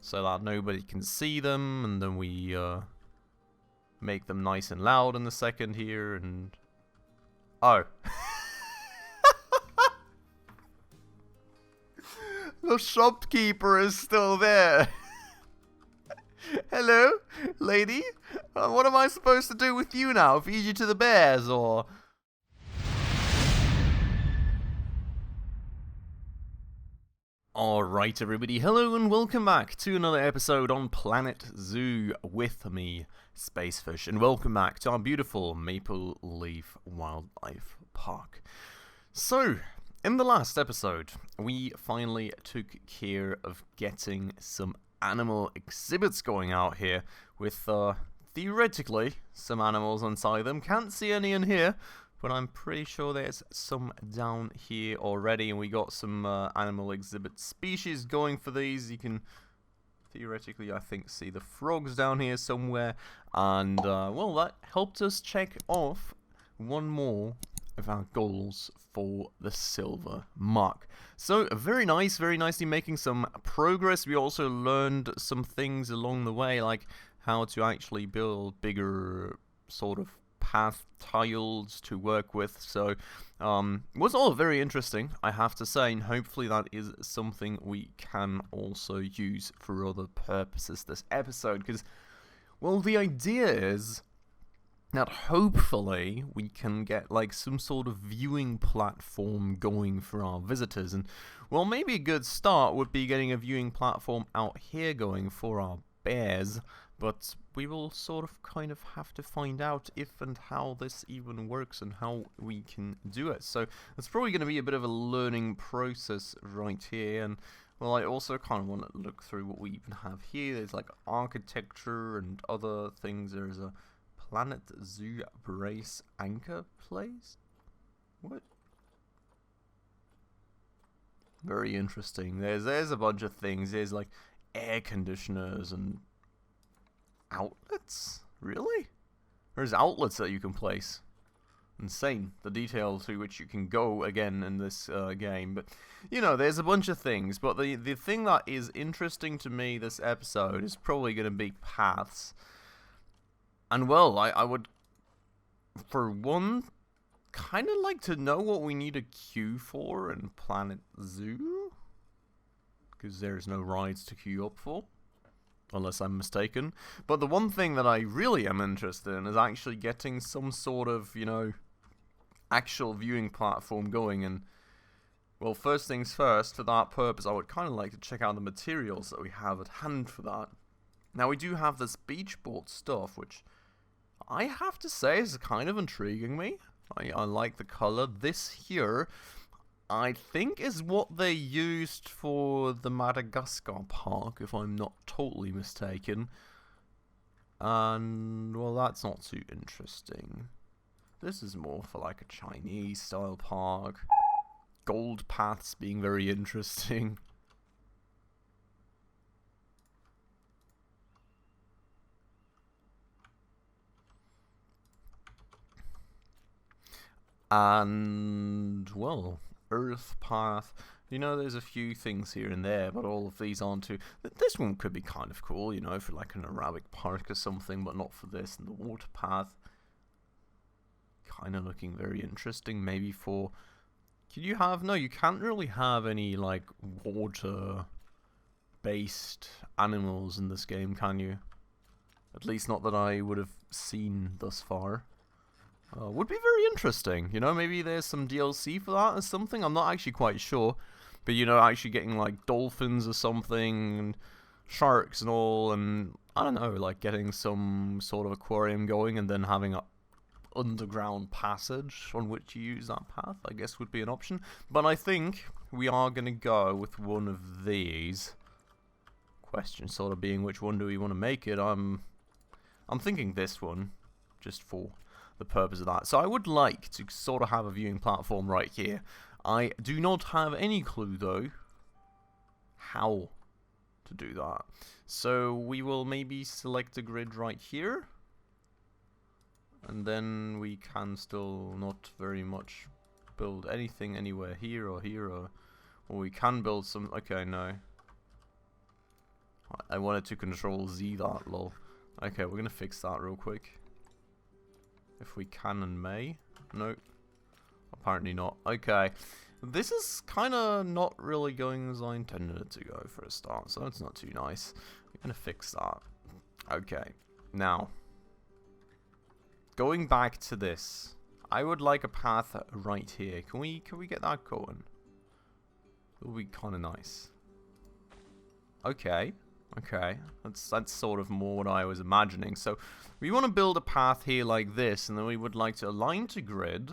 so that nobody can see them, and then we make them nice and loud in the second here, and oh. The shopkeeper is still there. Hello, lady. What am I supposed to do with you now? Feed you to the bears, or? Alright everybody, hello and welcome back to another episode on Planet Zoo with me, Spacefish, and welcome back to our beautiful Maple Leaf Wildlife Park. So, in the last episode, we finally took care of getting some animal exhibits going out here with, theoretically, some animals inside them. Can't see any in here, but I'm pretty sure there's some down here already, and we got some animal exhibit species going for these. You can theoretically, I think, see the frogs down here somewhere, and well, that helped us check off one more of our goals for the silver mark. So very nice, very nicely making some progress. We also learned some things along the way, like how to actually build bigger sort of path tiles to work with, so was all very interesting, I have to say, and hopefully that is something we can also use for other purposes this episode, because, well, the idea is that hopefully we can get like some sort of viewing platform going for our visitors, and well, maybe a good start would be getting a viewing platform out here going for our bears, but we will sort of kind of have to find out if and how this even works and how we can do it. So it's probably going to be a bit of a learning process right here. And well, I also kind of want to look through what we even have here. There's like architecture and other things. There's a Planet Zoo brace anchor place. What? Very interesting. There's a bunch of things. There's like air conditioners and outlets? Really? There's outlets that you can place. Insane, the detail to which you can go again in this game. But, you know, there's a bunch of things. But the thing that is interesting to me this episode is probably going to be paths. And, well, I would, for one, kind of like to know what we need a queue for in Planet Zoo. Because there's no rides to queue up for, unless I'm mistaken. But the one thing that I really am interested in is actually getting some sort of, you know, actual viewing platform going. And, well, first things first, for that purpose, I would kind of like to check out the materials that we have at hand for that. Now, we do have this beach board stuff, which I have to say is kind of intriguing me. I like the color. This here, I think, is what they used for the Madagascar park, if I'm not totally mistaken. And, well, that's not too interesting. This is more for like a Chinese-style park. Gold paths being very interesting. And, well, Earth path. You know, there's a few things here and there, but all of these aren't too. This one could be kind of cool, you know, for like an Arabic park or something, but not for this. And the water path, kind of looking very interesting. Maybe for. Can you have? No, you can't really have any like water-based animals in this game, can you? At least not that I would have seen thus far. Would be very interesting, you know, maybe there's some DLC for that or something, I'm not actually quite sure, but you know, actually getting like dolphins or something, and sharks and all, and I don't know, like getting some sort of aquarium going and then having a underground passage on which you use that path, I guess would be an option, but I think we are going to go with one of these. Question sort of being, which one do we want to make it? I'm thinking this one, just for the purpose of that. So I would like to sort of have a viewing platform right here. I do not have any clue though how to do that. So we will maybe select a grid right here, and then we can still not very much build anything anywhere here or here, or we can build some. Okay, no, I wanted to control Z that, lol. Okay, we're gonna fix that real quick. If we can and may. No. Apparently not. Okay. This is kind of not really going as I intended it to go for a start, so it's not too nice. I'm gonna fix that. Okay. Now. Going back to this. I would like a path right here. Can we get that going? It would be kind of nice. Okay. Okay. That's sort of more what I was imagining. So we want to build a path here like this, and then we would like to align to grid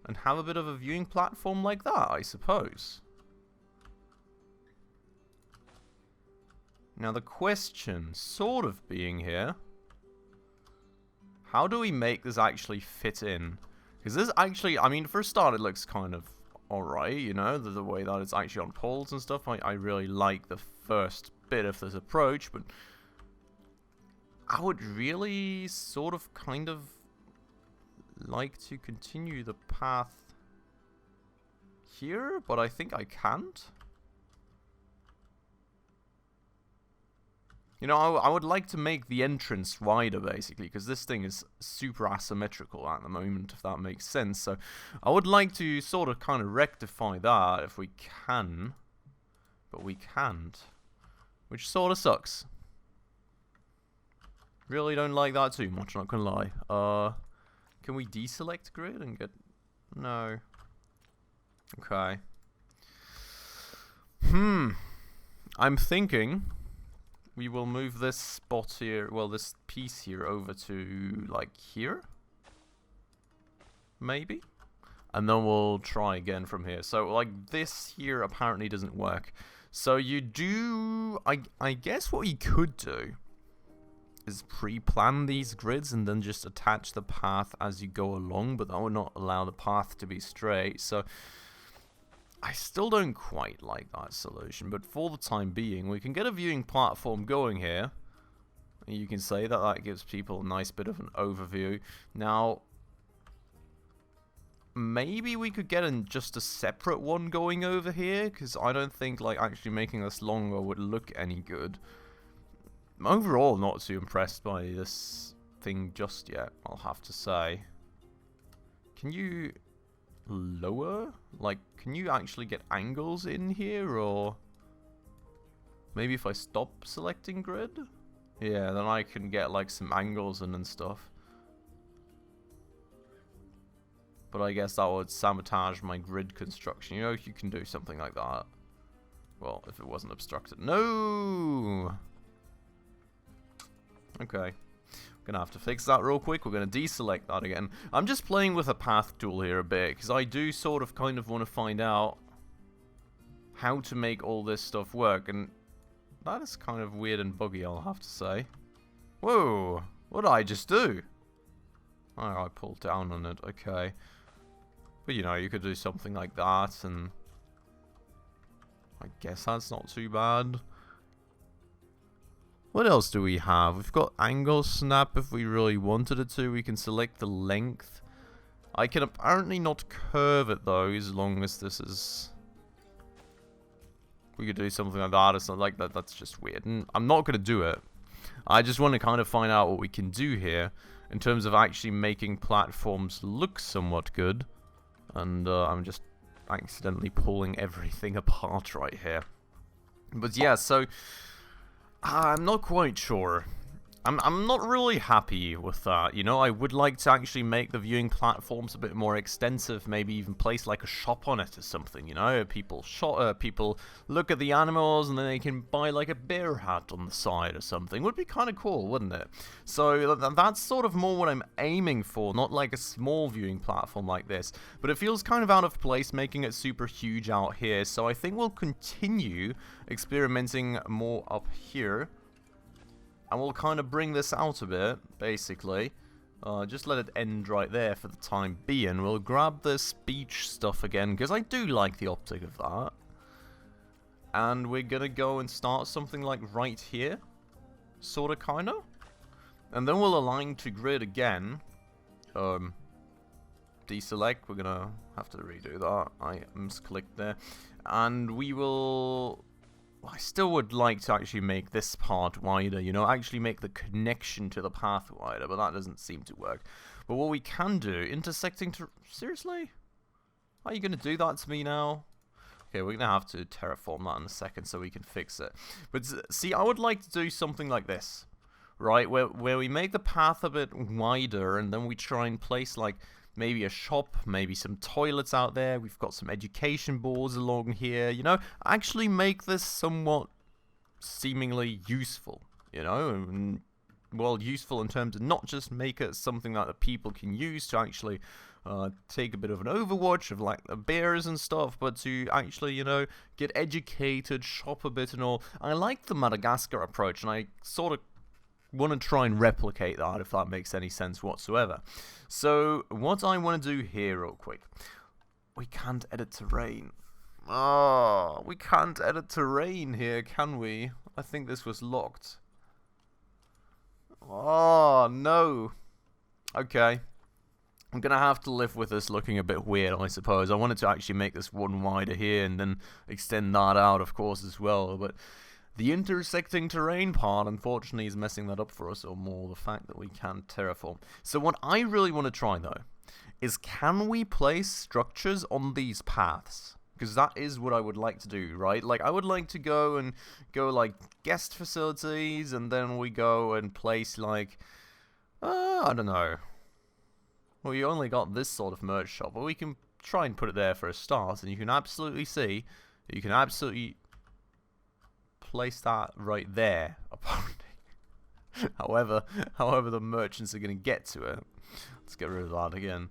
and have a bit of a viewing platform like that, I suppose. Now the question sort of being here, how do we make this actually fit in? Because this actually, I mean, for a start it looks kind of alright, you know, the way that it's actually on poles and stuff. I really like the first bit of this approach, but I would really sort of kind of like to continue the path here, but I think I can't. You know, I would like to make the entrance wider, basically, because this thing is super asymmetrical at the moment, if that makes sense. So I would like to sort of kind of rectify that if we can, but we can't, which sort of sucks. Really don't like that too much, not gonna lie. Can we deselect grid and get... No. Okay. I'm thinking we will move this spot here, well, this piece here over to, like, here? Maybe? And then we'll try again from here. So, like, this here apparently doesn't work. So you do... I guess what you could do is pre-plan these grids and then just attach the path as you go along, but that would not allow the path to be straight. So I still don't quite like that solution, but for the time being, we can get a viewing platform going here. You can say that that gives people a nice bit of an overview. Now, maybe we could get just a separate one going over here, because I don't think like actually making this longer would look any good. I'm overall not too impressed by this thing just yet, I'll have to say. Can you lower? Like, can you actually get angles in here, or maybe if I stop selecting grid? Yeah, then I can get like some angles in and stuff. But I guess that would sabotage my grid construction. You know, if you can do something like that. Well, if it wasn't obstructed. No! Okay. Gonna have to fix that real quick. We're gonna deselect that again. I'm just playing with a path tool here a bit, because I do sort of kind of want to find out how to make all this stuff work, and that is kind of weird and buggy, I'll have to say. Whoa! What did I just do? Oh, I pulled down on it. Okay. But, you know, you could do something like that, and I guess that's not too bad. What else do we have? We've got angle snap if we really wanted it to. We can select the length. I can apparently not curve it, though, as long as this is... We could do something like that. It's not like that. That's just weird. And I'm not going to do it. I just want to kind of find out what we can do here in terms of actually making platforms look somewhat good. And I'm just accidentally pulling everything apart right here. But yeah, so I'm not quite sure. I'm not really happy with that, you know. I would like to actually make the viewing platforms a bit more extensive, maybe even place like a shop on it or something, you know. People look at the animals and then they can buy like a bear hat on the side or something. Would be kind of cool, wouldn't it? So that's sort of more what I'm aiming for, not like a small viewing platform like this. But it feels kind of out of place making it super huge out here, so I think we'll continue experimenting more up here. And we'll kind of bring this out a bit, basically. Just let it end right there for the time being. We'll grab the speech stuff again, because I do like the optic of that. And we're going to go and start something like right here. Sort of, kind of. And then we'll align to grid again. Deselect. We're going to have to redo that. I misclicked there. And we will I still would like to actually make this part wider, you know, actually make the connection to the path wider, but that doesn't seem to work. But what we can do, intersecting to... Seriously? Are you going to do that to me now? Okay, we're going to have to terraform that in a second so we can fix it. But see, I would like to do something like this, right? Where we make the path a bit wider and then we try and place, like, maybe a shop, maybe some toilets out there. We've got some education boards along here, you know. Actually make this somewhat seemingly useful, you know. And, well, useful in terms of not just make it something that the people can use to actually take a bit of an overwatch of, like, the bears and stuff, but to actually, you know, get educated, shop a bit and all. I like the Madagascar approach, and I sort of want to try and replicate that, if that makes any sense whatsoever. So what I want to do here real quick, we can't edit terrain. Oh, we can't edit terrain here, can we? I think this was locked. Oh no. Okay, I'm gonna have to live with this looking a bit weird, I suppose. I wanted to actually make this one wider here and then extend that out, of course, as well, but the intersecting terrain part, unfortunately, is messing that up for us, or more the fact that we can't terraform. So what I really want to try, though, is can we place structures on these paths? Because that is what I would like to do, right? Like, I would like to go, like, guest facilities, and then we go and place, like, I don't know. Well, you only got this sort of merch shop, but we can try and put it there for a start, and you can absolutely see, you can absolutely place that right there, apparently. however the merchants are going to get to it. Let's get rid of that again.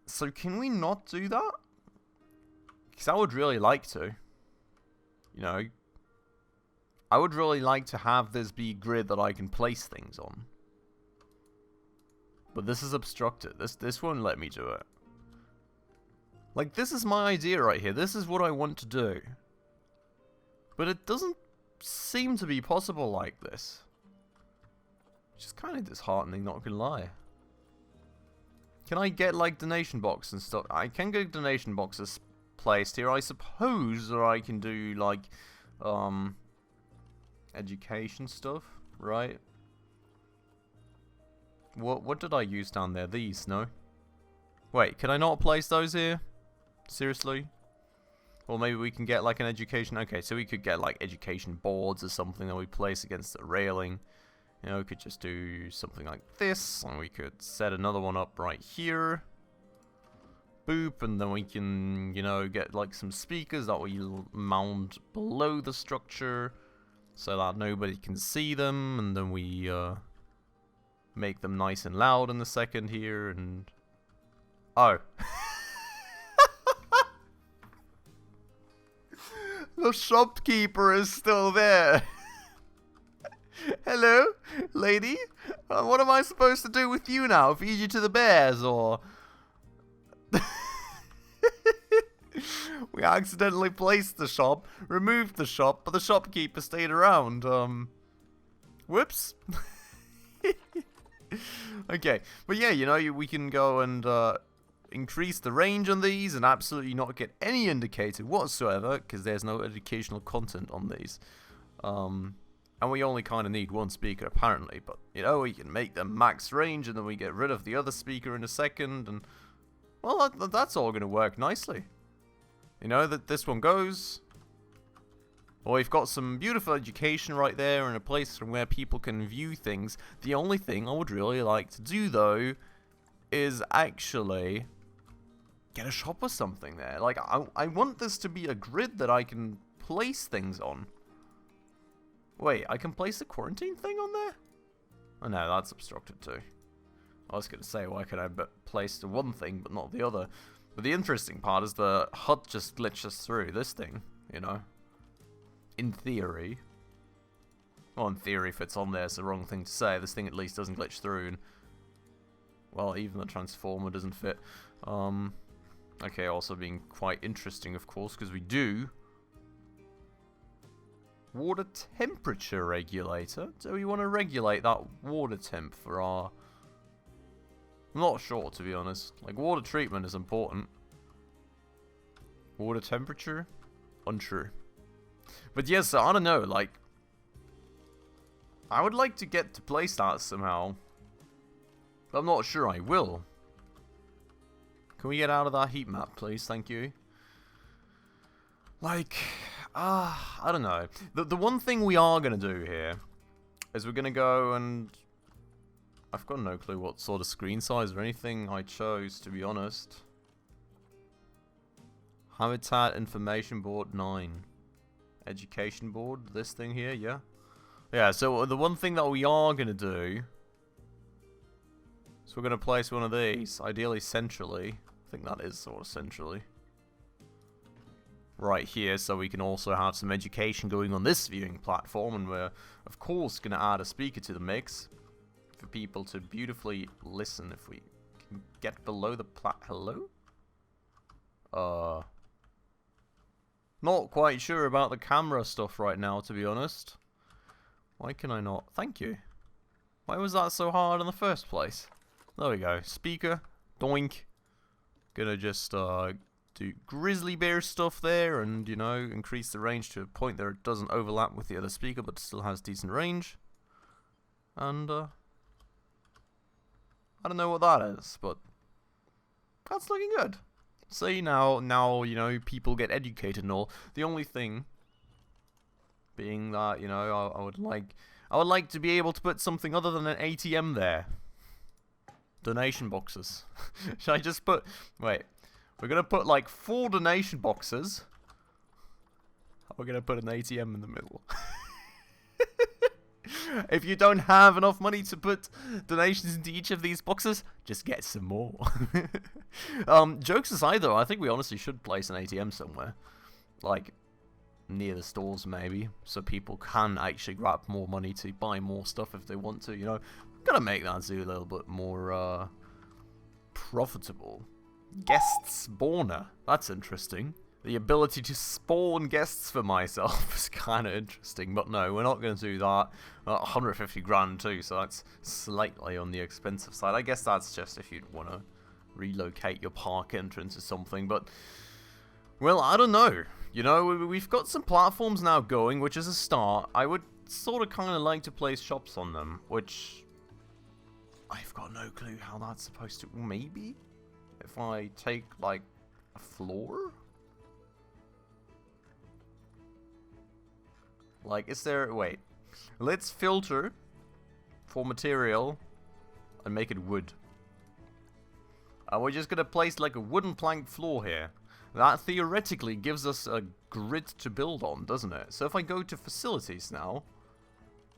So can we not do that? Because I would really like to. You know, I would really like to have this be a grid that I can place things on. But this is obstructed. This won't let me do it. Like, this is my idea right here. This is what I want to do. But it doesn't seem to be possible like this. Which is kind of disheartening, not gonna lie. Can I get, like, donation box and stuff? I can get donation boxes placed here, I suppose, or I can do, like, education stuff, right? What did I use down there? These, no? Wait, can I not place those here? Seriously? Or maybe we can get, like, an education... Okay, so we could get, like, education boards or something that we place against the railing. You know, we could just do something like this, and we could set another one up right here. Boop, and then we can, you know, get, like, some speakers that we mount below the structure so that nobody can see them, and then we, make them nice and loud in the second here, and... Oh. The shopkeeper is still there. Hello, lady. What am I supposed to do with you now? Feed you to the bears, or... We accidentally placed the shop, removed the shop, but the shopkeeper stayed around. Whoops. Okay, but yeah, you know, we can go and increase the range on these and absolutely not get any indicator whatsoever, because there's no educational content on these. And we only kind of need one speaker apparently, but you know, we can make them max range and then we get rid of the other speaker in a second, and well, that's all going to work nicely. You know, that this one goes. Well, we've got some beautiful education right there and a place from where people can view things. The only thing I would really like to do, though, is actually get a shop or something there. Like, I want this to be a grid that I can place things on. Wait, I can place the quarantine thing on there? Oh no, that's obstructed too. I was going to say, why could I place the one thing but not the other? But the interesting part is the HUD just glitches through this thing, you know? In theory. Well, in theory, if it's on there, it's the wrong thing to say. This thing at least doesn't glitch through, and... well, even the transformer doesn't fit. Okay, also being quite interesting, of course, because we do... water temperature regulator. Do we want to regulate that water temp for our... I'm not sure, to be honest. Like, water treatment is important. Water temperature? Untrue. But yes, I don't know, like, I would like to get to place that somehow. But I'm not sure I will. Can we get out of that heat map, please? Thank you. Like, I don't know. The one thing we are going to do here is we're going to go and... I've got no clue what sort of screen size or anything I chose, to be honest. Habitat Information Board 9. Education Board, this thing here, yeah? Yeah, so the one thing that we are going to do... So we're going to place one of these, ideally centrally. I think that is sort of centrally. Right here, so we can also have some education going on this viewing platform. And we're, of course, going to add a speaker to the mix for people to beautifully listen if we can get below the hello? Not quite sure about the camera stuff right now, to be honest. Why can I not? Thank you. Why was that so hard in the first place? There we go. Speaker. Doink. Gonna just do grizzly bear stuff there and, you know, increase the range to a point that it doesn't overlap with the other speaker but still has decent range. And, I don't know what that is, but that's looking good. See, now, you know, people get educated and all. The only thing being that, you know, I would like to be able to put something other than an ATM there. Donation boxes. Should I just put... Wait. We're going to put like 4 donation boxes. We're going to put an ATM in the middle. If you don't have enough money to put donations into each of these boxes, just get some more. Jokes aside though, I think we honestly should place an ATM somewhere. Like, near the stores maybe. So people can actually grab more money to buy more stuff if they want to, you know. Gotta make that zoo a little bit more profitable. Guest spawner. That's interesting. The ability to spawn guests for myself is kind of interesting. But no, we're not going to do that. 150 grand too, so that's slightly on the expensive side. I guess that's just if you'd want to relocate your park entrance or something. But, well, I don't know. You know, we've got some platforms now going, which is a start. I would sort of kind of like to place shops on them, which... I've got no clue how that's supposed to... Maybe? If I take, like, a floor? Like, is there... Wait. Let's filter for material and make it wood. And we're just going to place, like, a wooden plank floor here. That theoretically gives us a grid to build on, doesn't it? So if I go to facilities now...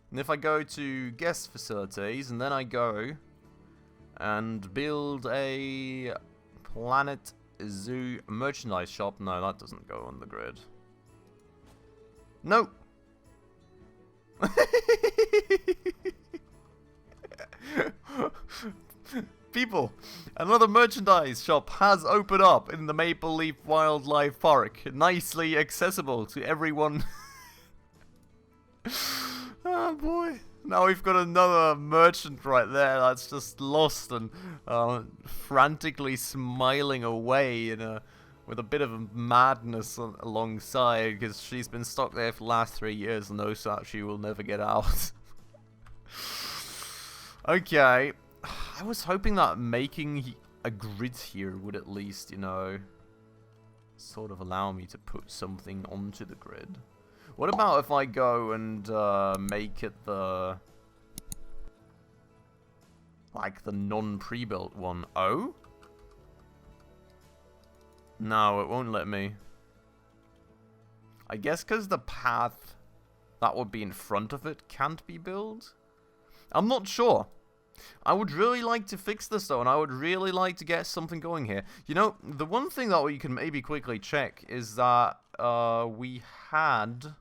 And if I go to guest facilities, and then I go and build a Planet Zoo merchandise shop. No, that doesn't go on the grid. No. People, another merchandise shop has opened up in the Maple Leaf Wildlife Park. Nicely accessible to everyone. Oh boy, now we've got another merchant right there that's just lost and frantically smiling away with a bit of madness alongside because she's been stuck there for the last 3 years and knows that she will never get out. Okay, I was hoping that making a grid here would at least, you know, sort of allow me to put something onto the grid. What about if I go and make it the... like the non-pre-built one? Oh? No, it won't let me. I guess because the path that would be in front of it can't be built? I'm not sure. I would really like to fix this though, and I would really like to get something going here. You know, the one thing that we can maybe quickly check is that we had...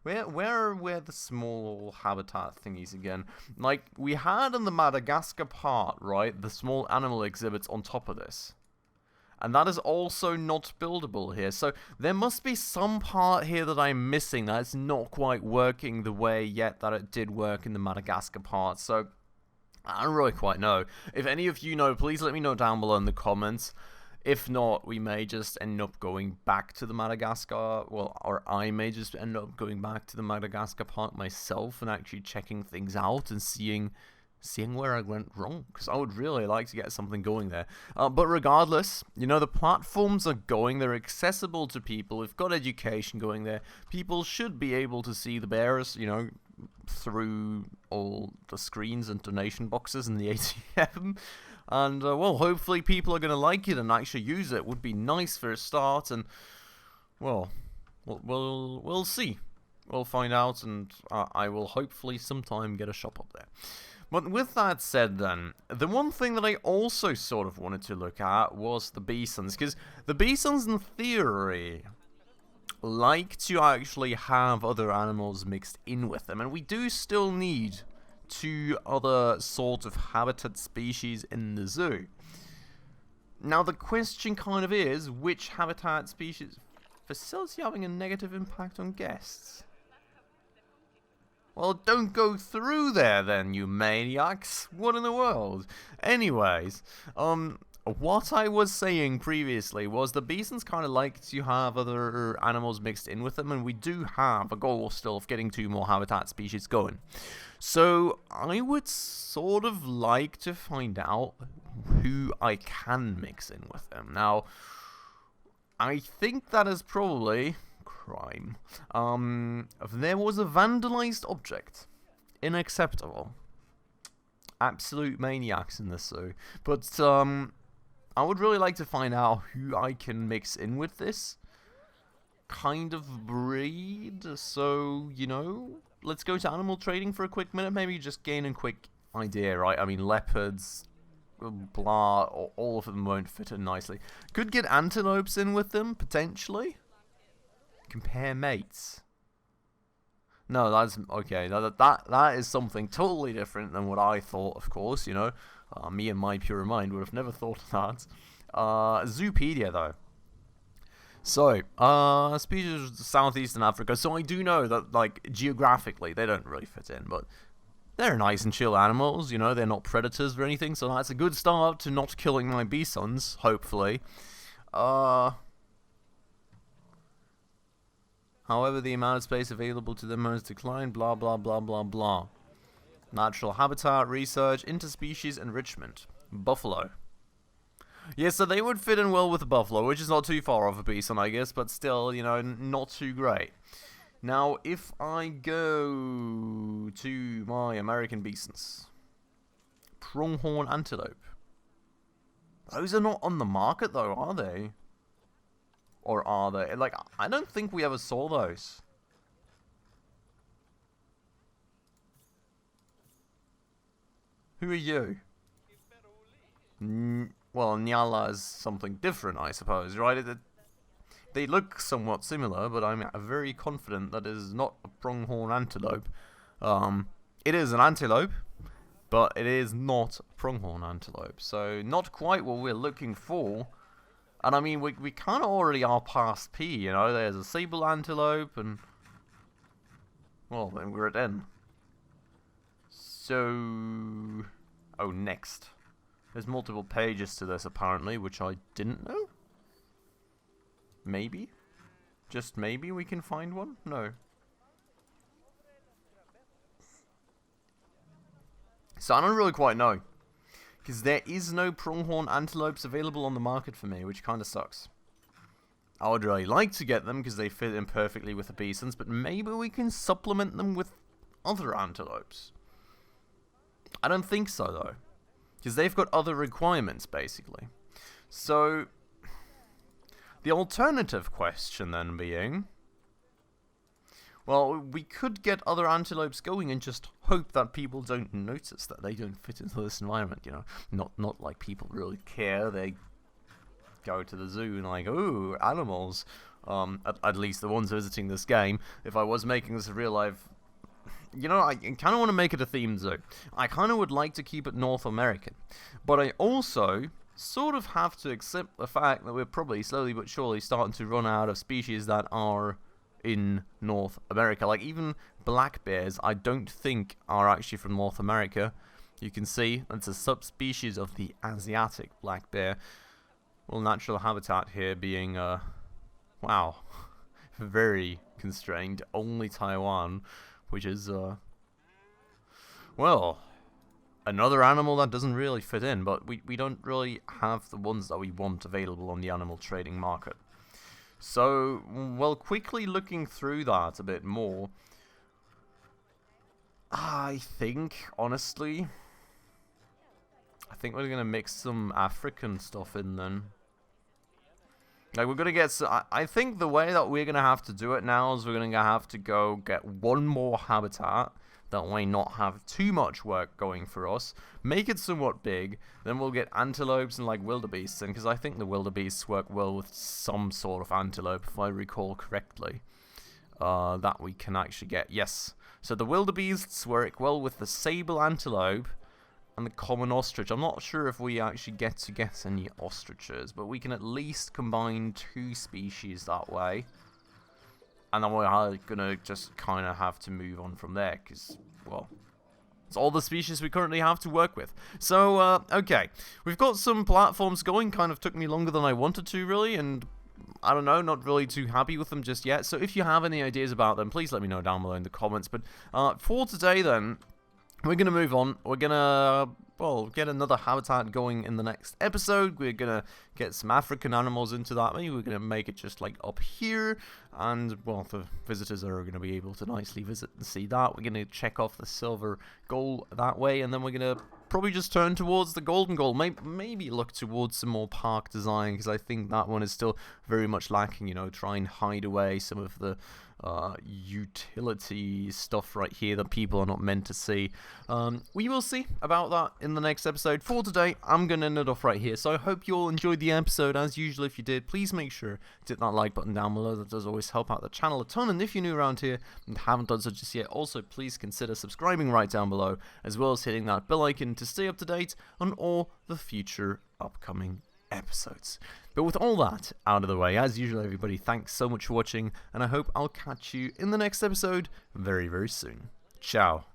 Where were the small habitat thingies again? Like, we had in the Madagascar part, right, the small animal exhibits on top of this. And that is also not buildable here. So there must be some part here that I'm missing that is not quite working the way yet that it did work in the Madagascar part. So I don't really quite know. If any of you know, please let me know down below in the comments. If not, we may just end up going back to the Madagascar, well, or I may just end up going back to the Madagascar park myself and actually checking things out and seeing where I went wrong, because I would really like to get something going there. But regardless, you know, the platforms are going, they're accessible to people, we've got education going there, people should be able to see the bears, you know, through all the screens and donation boxes in the ATM. And, well, hopefully people are going to like it and actually use it. Would be nice for a start, and, well, we'll see. We'll find out, and I will hopefully sometime get a shop up there. But with that said then, the one thing that I also sort of wanted to look at was the bisons, because the bisons in theory like to actually have other animals mixed in with them, and we do still need 2 other sort of habitat species in the zoo. Now the question kind of is, which habitat species facility having a negative impact on guests? Well, don't go through there then, you maniacs. What in the world? Anyways, what I was saying previously was the bisons kind of like to have other animals mixed in with them, and we do have a goal still of getting 2 more habitat species going. So I would sort of like to find out who I can mix in with them. Now, I think that is probably crime. There was a vandalized object. Unacceptable. Absolute maniacs in this zoo. But I would really like to find out who I can mix in with this kind of breed. So, you know, let's go to animal trading for a quick minute. Maybe just gain a quick idea, right? I mean, leopards, blah, all of them won't fit in nicely. Could get antelopes in with them, potentially. Compare mates. No, that's okay. That is something totally different than what I thought, of course, you know. Me and my pure mind would have never thought of that. Zoopedia, though. So, species of Southeastern Africa. So I do know that, like, geographically, they don't really fit in, but they're nice and chill animals, you know, they're not predators or anything, so that's a good start to not killing my bisons, hopefully. However, the amount of space available to them has declined, blah, blah, blah, blah, blah. Natural habitat, research, interspecies enrichment. Buffalo. Yeah, so they would fit in well with the buffalo, which is not too far off a bison, I guess, but still, you know, not too great. Now, if I go to my American bisons. Pronghorn antelope. Those are not on the market, though, are they? Or are they? Like, I don't think we ever saw those. Who are you? Well, Nyala is something different, I suppose, right? They look somewhat similar, but I'm very confident that it is not a pronghorn antelope. It is an antelope, but it is not a pronghorn antelope. So, not quite what we're looking for. And I mean, we kind of already are past P, you know? There's a sable antelope, and... well, then we're at N. So... oh, next. There's multiple pages to this, apparently, which I didn't know. Maybe? Just maybe we can find one? No. So I don't really quite know. Because there is no pronghorn antelopes available on the market for me, which kind of sucks. I would really like to get them because they fit in perfectly with the bisons, but maybe we can supplement them with other antelopes. I don't think so, though. Because they've got other requirements, basically. So, the alternative question then being... well, we could get other antelopes going and just hope that people don't notice that they don't fit into this environment, you know. Not like people really care. They go to the zoo and like, ooh, animals. At least the ones visiting this game. If I was making this a real life... you know, I kind of want to make it a themed zoo. I kind of would like to keep it North American. But I also sort of have to accept the fact that we're probably slowly but surely starting to run out of species that are in North America. Like, even black bears, I don't think are actually from North America. You can see it's a subspecies of the Asiatic black bear. Well, natural habitat here being, wow, very constrained. Only Taiwan, which is, well, another animal that doesn't really fit in, but we don't really have the ones that we want available on the animal trading market. So, well, quickly looking through that a bit more, I think, honestly, I think we're going to mix some African stuff in then. Like, we're going to get... I think the way that we're going to have to do it now is we're going to have to go get one more habitat. That way not have too much work going for us. Make it somewhat big. Then we'll get antelopes and, like, wildebeests. And because I think the wildebeests work well with some sort of antelope, if I recall correctly. That we can actually get. Yes. So the wildebeests work well with the sable antelope and the common ostrich. I'm not sure if we actually get any ostriches, but we can at least combine 2 species that way. And then we're going to just kind of have to move on from there, because, well, it's all the species we currently have to work with. So, okay, we've got some platforms going. Kind of took me longer than I wanted to, really, and I don't know, not really too happy with them just yet. So if you have any ideas about them, please let me know down below in the comments. But for today, then, we're going to move on. We're going to, well, get another habitat going in the next episode. We're going to get some African animals into that. Maybe we're going to make it just like up here. And, well, the visitors are going to be able to nicely visit and see that. We're going to check off the silver goal that way. And then we're going to probably just turn towards the golden goal. Maybe look towards some more park design, because I think that one is still very much lacking. You know, try and hide away some of the utility stuff right here that people are not meant to see. We will see about that in the next episode. For today, I'm going to end it off right here. So I hope you all enjoyed the episode. As usual, if you did, please make sure to hit that like button down below. That does always help out the channel a ton. And if you're new around here and haven't done so just yet, also please consider subscribing right down below, as well as hitting that bell icon to stay up to date on all the future upcoming episodes. But with all that out of the way, as usual, everybody, thanks so much for watching, and I hope I'll catch you in the next episode very, very soon. Ciao.